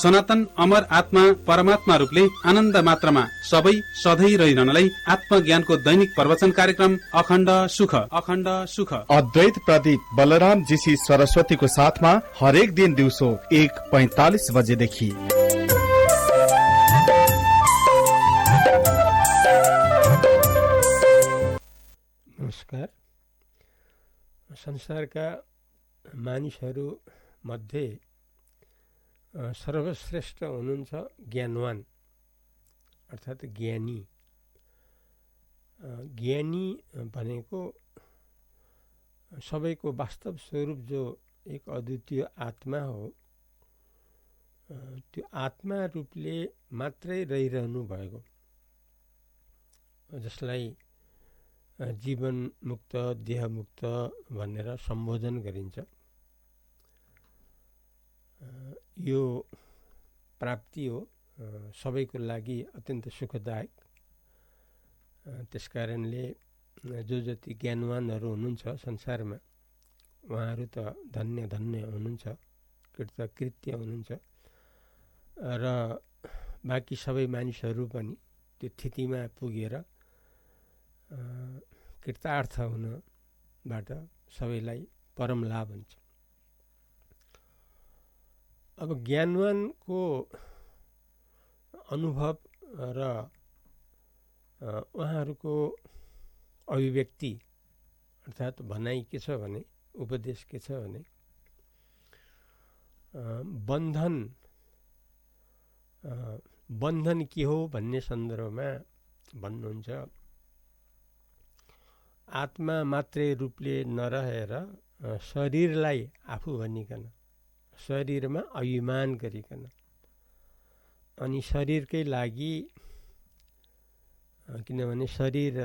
सनातन अमर आत्मा परमात्मा रूपले आनन्द मात्रामा सबै सधैँ रहिरहनलाई आत्मज्ञानको दैनिक प्रवचन कार्यक्रम अखण्ड सुख अद्वैत प्रदीप बलराम जीसी सरस्वतीको साथमा हरेक दिन दिउँसो 1:45 बजेदेखि। नमस्कार। संसारका मानिसहरू मध्ये सर्वश्रेष्ठ हुनुहुन्छ ज्ञानवान अर्थात् ज्ञानी। ज्ञानी भनेको सबैको वास्तव स्वरूप जो एक अद्वितीय आत्मा हो, त्यो आत्मा रूपले मात्रै रहिरहनु भएको, जसलाई जीवन मुक्त देह मुक्त भनेर सम्बोधन गरिन्छ। यो प्राप्ति हो सबैको लागि अत्यन्त सुखदायक। त्यसकारणले जो जति ज्ञानवानहरू हुनुहुन्छ संसारमा, उहाँहरू त धन्य धन्य हुनुहुन्छ, कृतकृत्य हुनुहुन्छ। र बाँकी सबै मानिसहरू पनि त्यो स्थितिमा पुगेर कृतार्थ हुनबाट सबैलाई परम लाभ हुन्छ। अब ज्ञानवानको अनुभव र उहाँहरूको अभिव्यक्ति अर्थात् भनाइ के छ भने, उपदेश के छ भने, बन्धन के हो भन्ने सन्दर्भमा भन्नुहुन्छ। आत्मा मात्रै रूपले नरहेर शरीरलाई आफू भनिकन, शरीरमा अभिमान गरिकन, अनि शरीरकै लागि, किनभने शरीर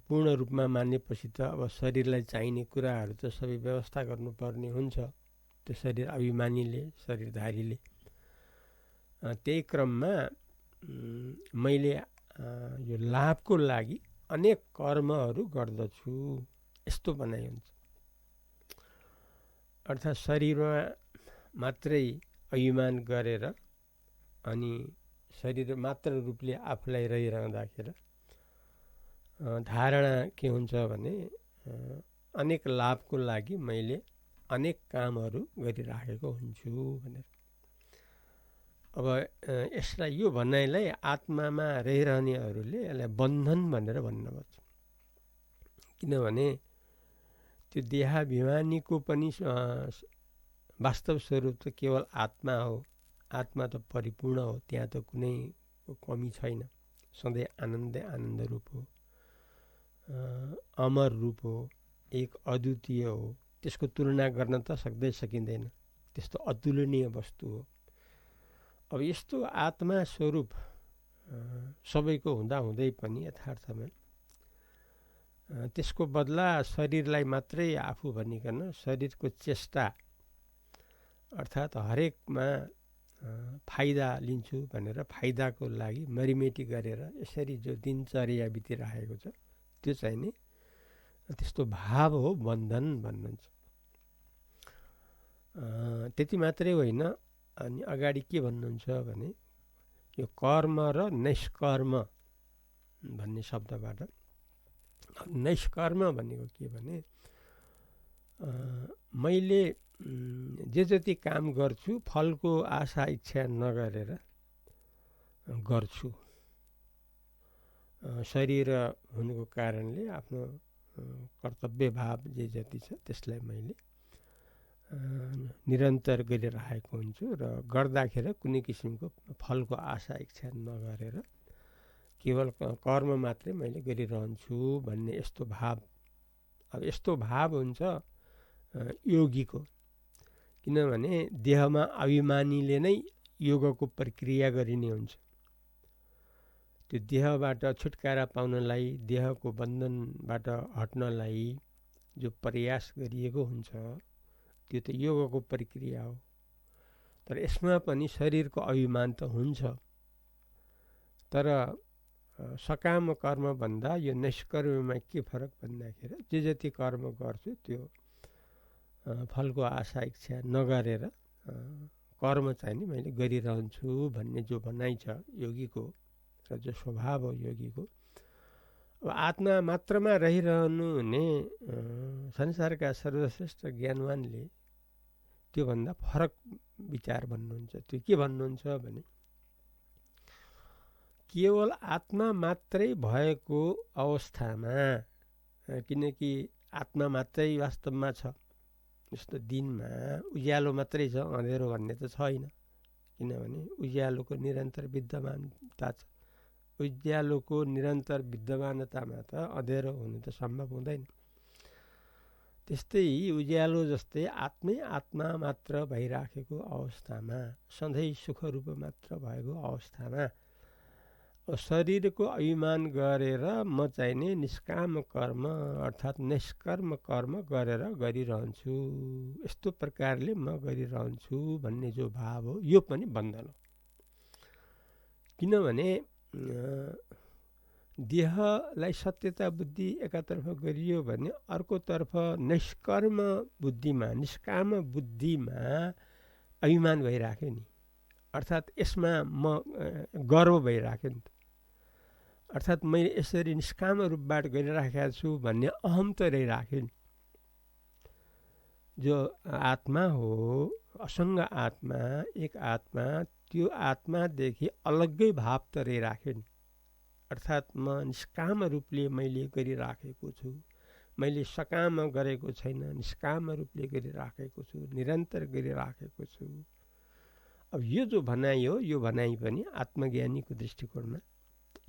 पूर्ण रूपमा मानेपछि त अब शरीरलाई चाहिने कुराहरू त सबै व्यवस्था गर्नुपर्ने हुन्छ त्यो शरीर अभिमानीले, शरीरधारीले। त्यही क्रममा मैले यो लाभको लागि अनेक कर्महरू गर्दछु, यस्तो भनाइ हुन्छ। अर्थात् शरीरमा मात्रै अभिमान गरेर अनि शरीर मात्र रूपले आफूलाई रहिरहँदाखेरि धारणा के हुन्छ भने अनेक लाभको लागि मैले अनेक कामहरू गरिराखेको हुन्छु भनेर। अब यसलाई, यो भनाइलाई आत्मामा रहिरहनेहरूले यसलाई बन्धन भनेर भन्नुपर्छ। किनभने त्यो देहाभिमानीको पनि वास्तव स्वरूप त केवल आत्मा हो। आत्मा त परिपूर्ण हो, त्यहाँ त कुनै कमी छैन, सधैँ आनन्दै आनन्द रूप हो, अमर रूप हो, एक अद्वितीय हो। त्यसको तुलना गर्न त सकिँदैन, त्यस्तो अतुलनीय वस्तु हो। अब यस्तो आत्मा स्वरूप सबैको हुँदाहुँदै पनि यथार्थमा त्यसको बदला शरीरलाई मात्रै आफू भनिकन शरीरको चेष्टा अर्थात् हरेकमा फाइदा लिन्छु भनेर फाइदाको लागि मरिमेटी गरेर यसरी जो दिनचर्या बितिरहेको छ, त्यो चाहिँ नि त्यस्तो भाव हो बन्धन भन्नुहुन्छ। त्यति मात्रै होइन, अनि अगाडि के भन्नुहुन्छ भने यो कर्म र निष्कर्म भन्ने शब्दबाट, निष्कर्म भनेको के भने मैले जे जति काम गर्छु फलको आशा इच्छा नगरेर गर्छु। शरीर हुनुको कारणले आफ्नो कर्तव्य भाव जे जति छ त्यसलाई मैले निरन्तर गरिरहेको हुन्छु र गर्दाखेरि कुनै किसिमको फलको आशा इच्छा नगरेर केवल कर्म मात्रै मैले गरिरहन्छु भन्ने यस्तो भाव। अब यस्तो भाव हुन्छ योगीको, किनभने देहमा अभिमानीले नै योगको प्रक्रिया गरिने हुन्छ। त्यो देहबाट छुटकारा पाउनलाई, देहको बन्धनबाट हट्नलाई जो प्रयास गरिएको हुन्छ त्यो त योगको प्रक्रिया हो। तर यसमा पनि शरीरको अभिमान त हुन्छ। तर सकाम कर्म भन्दा यो निष्कर्ममा के फरक भन्दाखेरि जे जति कर्म गर्छु त्यो फलको आशा इच्छा नगरेर कर्म चाहिँ नि मैले गरिरहन्छु भन्ने जो भनाइ छ योगीको र जो स्वभाव हो योगीको। अब आत्मा मात्रमा रहिरहनु हुने संसारका सर्वश्रेष्ठ ज्ञानवानले त्योभन्दा फरक विचार भन्नुहुन्छ। त्यो के भन्नुहुन्छ भने केवल आत्मा मात्रै भएको अवस्थामा, किनकि आत्मा मात्रै वास्तवमा छ, जस्तो दिनमा उज्यालो मात्रै छ, अँधेरो भन्ने त छैन, किनभने उज्यालोको निरन्तर विद्यमानता छ। उज्यालोको निरन्तर विद्यमानतामा त अँधेरो हुनु त सम्भव हुँदैन। त्यस्तै उज्यालो जस्तै आत्मै आत्मा मात्र भइराखेको अवस्थामा, सधैँ सुखरूप मात्र भएको अवस्थामा शरीरको अभिमान गरेर म चाहिँ नि निष्काम कर्म अर्थात् निष्कर्म कर्म गरेर गरिरहन्छु, यस्तो प्रकारले म गरिरहन्छु भन्ने जो भाव हो यो पनि बन्धन हो। किनभने देहलाई सत्यता बुद्धि एकातर्फ गरियो भने अर्कोतर्फ निष्कर्म बुद्धिमा, निष्काम बुद्धिमा अभिमान भइराख्यो नि, अर्थात् यसमा म गर्व भइराख्यो नि, अर्थात् मैले यसरी निष्काम रूपबाट गरिराखेको छु भन्ने अहम त रहिराख्यो नि। जो आत्मा हो, असङ्ग आत्मा, एक आत्मा, त्यो आत्मादेखि अलग्गै भाव त रहिराख्यो नि, अर्थात् म निष्काम रूपले मैले गरिराखेको छु, मैले सकाम गरेको छैन, निष्काम रूपले गरिराखेको छु, निरन्तर गरिराखेको छु। अब यो जो भनाइ हो यो भनाइ पनि आत्मज्ञानीको दृष्टिकोणमा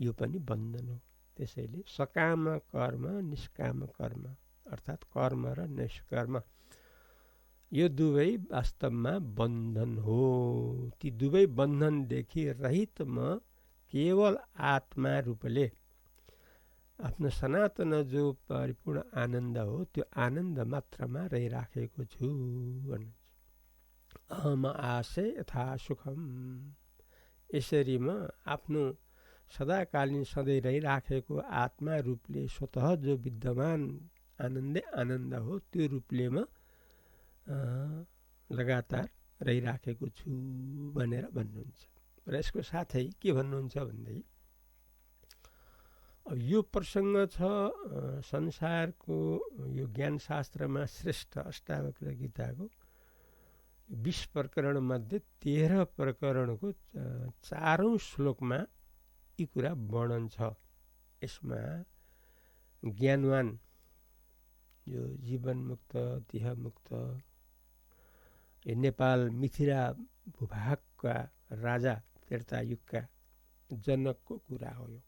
यो पनि बन्धन हो। त्यसैले सकाम कर्म निष्काम कर्म अर्थात् कर्म र निष्कर्म यो दुवै वास्तवमा बन्धन हो। ती दुवै बन्धनदेखि रहित म केवल आत्मा रूपले आफ्नो सनातन जो परिपूर्ण आनन्द हो त्यो आनन्द मात्रमा रहिराखेको छु भन्नुहुन्छ। अहम आसे यथा सुखम, यसरी म आफ्नो सदाकालीन सधैँ रहिराखेको आत्मा रूपले स्वतः जो विद्यमान आनन्दै आनन्द हो त्यो रूपले म लगातार रहिराखेको छु भनेर भन्नुहुन्छ। र यसको साथै के भन्नुहुन्छ भन्दै अब यो प्रसङ्ग छ संसारको यो ज्ञानशास्त्रमा श्रेष्ठ अष्टावक्र गीताको 20 प्रकरण मध्ये 13 प्रकरणको 4औं श्लोकमा यी कुरा वर्णन छ। यसमा ज्ञानवान यो जीवन मुक्त देह मुक्त यो नेपाल मिथिला भूभागका राजा त्रेतायुगका जनकको कुरा हो। यो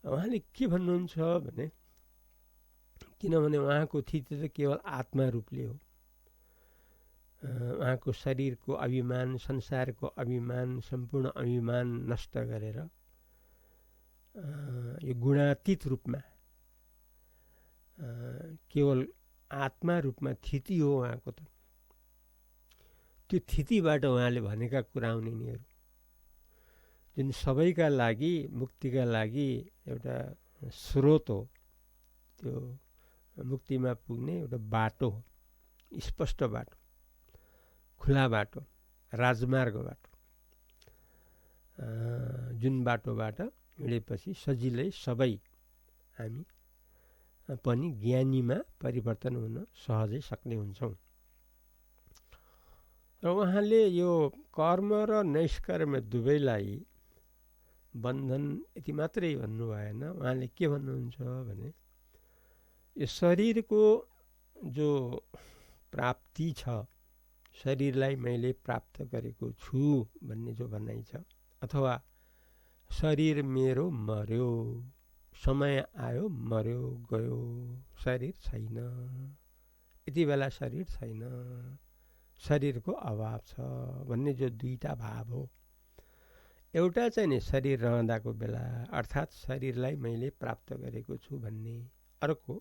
उहाँले के भन्नुहुन्छ भने किनभने उहाँको स्थिति त केवल आत्मा रूपले हो। उहाँको शरीरको अभिमान, संसारको अभिमान, सम्पूर्ण अभिमान नष्ट गरेर यो गुणातीत रूपमा केवल आत्मा रूपमा स्थिति हो उहाँको त। त्यो स्थितिबाट उहाँले भनेका कुरा हुने यिनीहरू जुन सबैका लागि मुक्तिका लागि एउटा स्रोत हो, त्यो मुक्तिमा पुग्ने एउटा बाटो हो, स्पष्ट बाटो, खुला बाटो, राजमार्ग बाटो, जुन बाटोबाट हिँडेपछि सजिलै सबै हामी पनि ज्ञानीमा परिवर्तन हुन सहजै सक्ने हुन्छौँ। र उहाँले यो कर्म र नैष्कर्म दुवैलाई बन्धन यति मात्रै भन्नु भएन। उहाँले के भन्नुहुन्छ भने यो शरीरको जो प्राप्ति छ, शरीरलाई मैले प्राप्त गरेको छु भन्ने जो भनाइ छ, अथवा शरीर मेरो मर्यो, समय आयो मर्यो गयो, शरीर छैन, यति बेला शरीर छैन, शरीरको अभाव छ भन्ने जो दुईटा भाव हो। एउटा चाहिँ नि शरीर रहँदाको बेला अर्थात् शरीरलाई मैले प्राप्त गरेको छु भन्ने, अर्को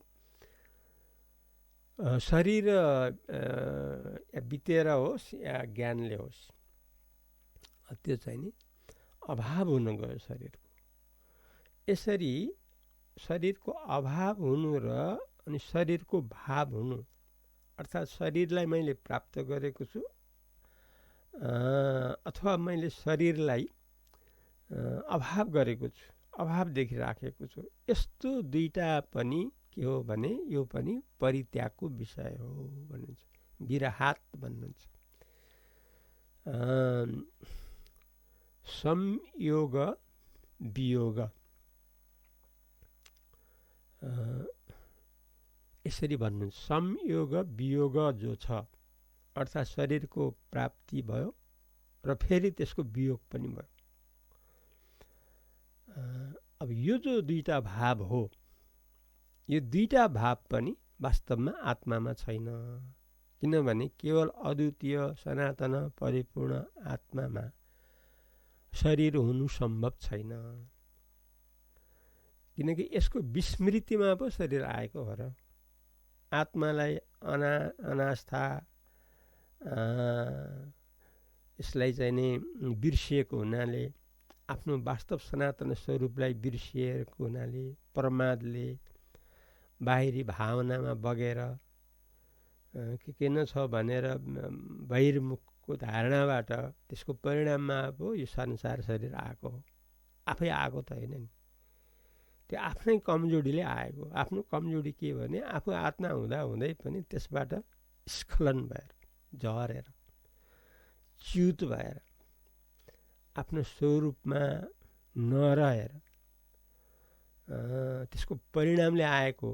शरीर बितेर होस् या ज्ञानले होस् त्यो चाहिँ नि अभाव हुन गयो शरीरको। यसरी शरीरको अभाव हुनु र अनि शरीरको भाव हुनु अर्थात् शरीरलाई मैले प्राप्त गरेको छु अथवा मैले शरीरलाई अभाव गरेको छु, अभाव देखिराखेको छु। यस्तो दुईटा पनि के हो भने यो पनि परित्यागको विषय हो भन्नुहुन्छ, विरहात भन्नुहुन्छ। संयोग वियोग यसरी भन्नुहुन्छ। संयोग वियोग जो छ अर्थात् शरीरको प्राप्ति भयो र फेरि त्यसको वियोग पनि भयो। अब यो जो दुईटा भाव हो, यो दुईटा भाव पनि वास्तवमा आत्मामा छैन, किनभने केवल अद्वितीय सनातन परिपूर्ण आत्मामा शरीर हुनु सम्भव छैन, किनकि यसको विस्मृतिमा पो शरीर आएको हो र। आत्मालाई अनास्था यसलाई चाहिँ नि बिर्सिएको हुनाले, आफ्नो वास्तव सनातन स्वरूपलाई बिर्सिएको हुनाले, प्रमादले बाहिरी भावनामा बगेर के न छ भनेर बहिर्मुखको धारणाबाट त्यसको परिणाममा पो यो संसार शरीर आएको हो। आफै आएको त होइन नि, त्यो आफ्नै कमजोरीले आएको। आफ्नो कमजोरी के भने आफू आत्मा हुँदा हुँदै पनि त्यसबाट स्खलन भएर, झरेर, च्युत भएर, आफ्नो स्वरूपमा नरहेर त्यसको परिणामले आएको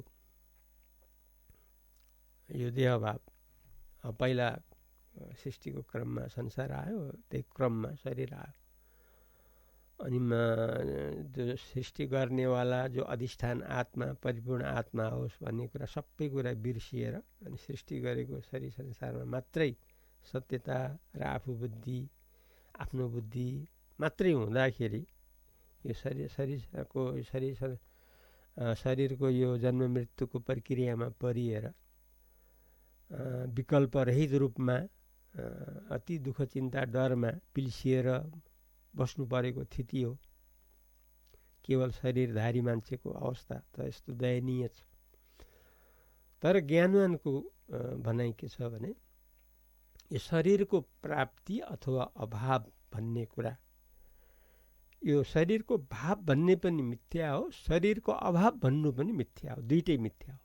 यो देहभाव। पहिला सृष्टिको क्रममा संसार आयो, त्यही क्रममा शरीर आयो। अनि जो सृष्टि गर्नेवाला जो अधिष्ठान आत्मा परिपूर्ण आत्मा होस् भन्ने कुरा सबै कुरा बिर्सिएर अनि सृष्टि गरेको शरीर संसारमा मात्रै सत्यता र आफू बुद्धि, आफ्नो बुद्धि मात्रै हुँदाखेरि यो शरीरको यो जन्म मृत्युको प्रक्रियामा परिएर विकल्प रहित रूपमा अति दुःख चिन्ता डरमा पिल्सिएर बस्नु परेको स्थिति हो। केवल शरीरधारी मान्छेको अवस्था त यस्तो दयनीय छ। तर ज्ञानवानको भनाइ के छ भने यो शरीरको प्राप्ति अथवा अभाव भन्ने कुरा, यो शरीरको भाव भन्ने पनि मिथ्या हो, शरीरको अभाव भन्नु पनि मिथ्या हो, दुईटै मिथ्या हो।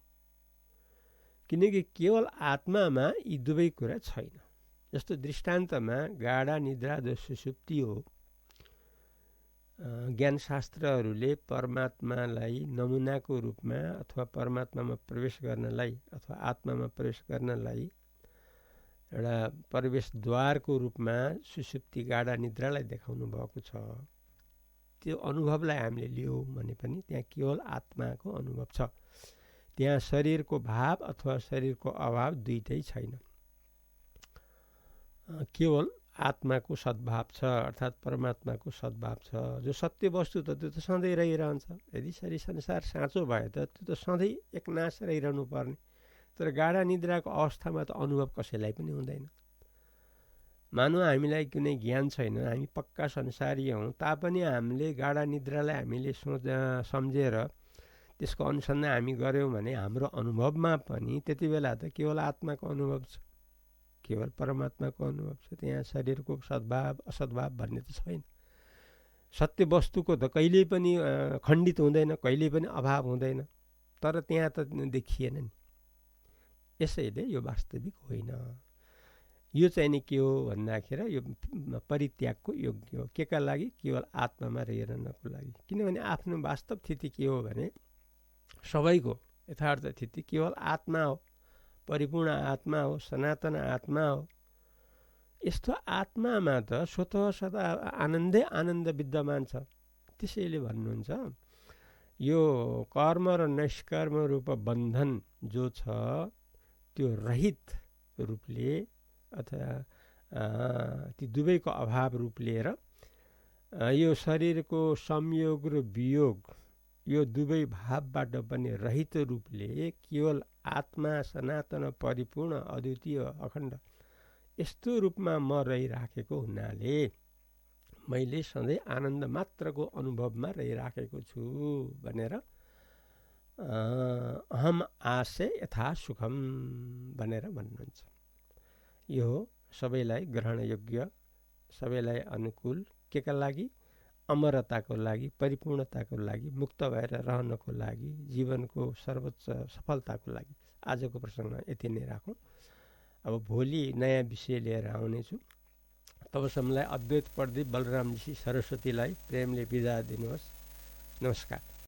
किनकि केवल आत्मामा यी दुवै कुरा छैन। जस्तो दृष्टान्तमा गाढा निद्रा जो सुषुप्ति हो, ज्ञानशास्त्रहरूले परमात्मालाई नमुनाको रूपमा अथवा परमात्मामा प्रवेश गर्नलाई अथवा आत्मामा प्रवेश गर्नलाई एउटा प्रवेशद्वारको रूपमा सुषुप्ति गाढा निद्रालाई देखाउनु भएको छ। त्यो अनुभवलाई हामीले लियौँ भने पनि त्यहाँ केवल आत्माको अनुभव छ, त्यहाँ शरीरको भाव अथवा शरीरको अभाव दुईटै छैन। केवल आत्माको सद्भाव छ, अर्थात् परमात्माको सद्भाव छ। जो सत्य वस्तु त त्यो त सधैँ रहिरहन्छ। यदि शरीर संसार साँचो भए त त्यो त सधैँ एकनाश रहिरहनु पर्ने। तर गाढा निद्राको अवस्थामा त अनुभव कसैलाई पनि हुँदैन। मानौँ हामीलाई कुनै ज्ञान छैन, हामी पक्का संसारी हौँ, तापनि हामीले गाढा निद्रालाई हामीले सम्झेर त्यसको अनुसन्धान हामी गऱ्यौँ भने हाम्रो अनुभवमा पनि त्यति बेला त केवल आत्माको अनुभव छ, केवल परमात्माको अनुभव छ। त्यहाँ शरीरको सद्भाव असद्भाव भन्ने त छैन। सत्य वस्तुको त कहिल्यै पनि खण्डित हुँदैन, कहिल्यै पनि अभाव हुँदैन, तर त्यहाँ त देखिएन नि। यसैले यो वास्तविक होइन। यो चाहिँ नि के हो भन्दाखेरि यो परित्यागको योग्य हो। के का लागि? केवल आत्मामा रहिरहनको लागि। किनभने आफ्नो वास्तव स्थिति के हो भने सबैको यथार्थ स्थिति केवल आत्मा हो, परिपूर्ण आत्मा हो, सनातन आत्मा हो। यस्तो आत्मामा त स्वतः सदा आनन्दै आनन्द विद्यमान छ। त्यसैले भन्नुहुन्छ यो कर्म र निष्कर्म रूप बन्धन जो छ त्यो रहित रूपले अथवा ती दुवैको अभाव रूप लिएर यो शरीरको संयोग र वियोग यो दुवै भावबाट पनि रहित रूपले केवल आत्मा सनातन परिपूर्ण अद्वितीय अखण्ड यस्तो रूपमा म रहिराखेको हुनाले मैले सधैँ आनन्द मात्रको अनुभवमा रहिराखेको छु भनेर अहम आसे यथा सुखम भनेर भन्नुहुन्छ। यो हो सबैलाई ग्रहण योग्य, सबैलाई अनुकूल, केका लागि? अमरताको लागि, परिपूर्णताको लागि, मुक्त भएर रहनको लागि, जीवनको सर्वोच्च सफलताको लागि। आजको प्रसङ्गमा यति नै राखौँ। अब भोलि नयाँ विषय लिएर आउनेछु। तबसम्मलाई अद्वैत प्रदीप बलरामजी सरस्वतीलाई प्रेमले बिदा दिनुहोस्। नमस्कार।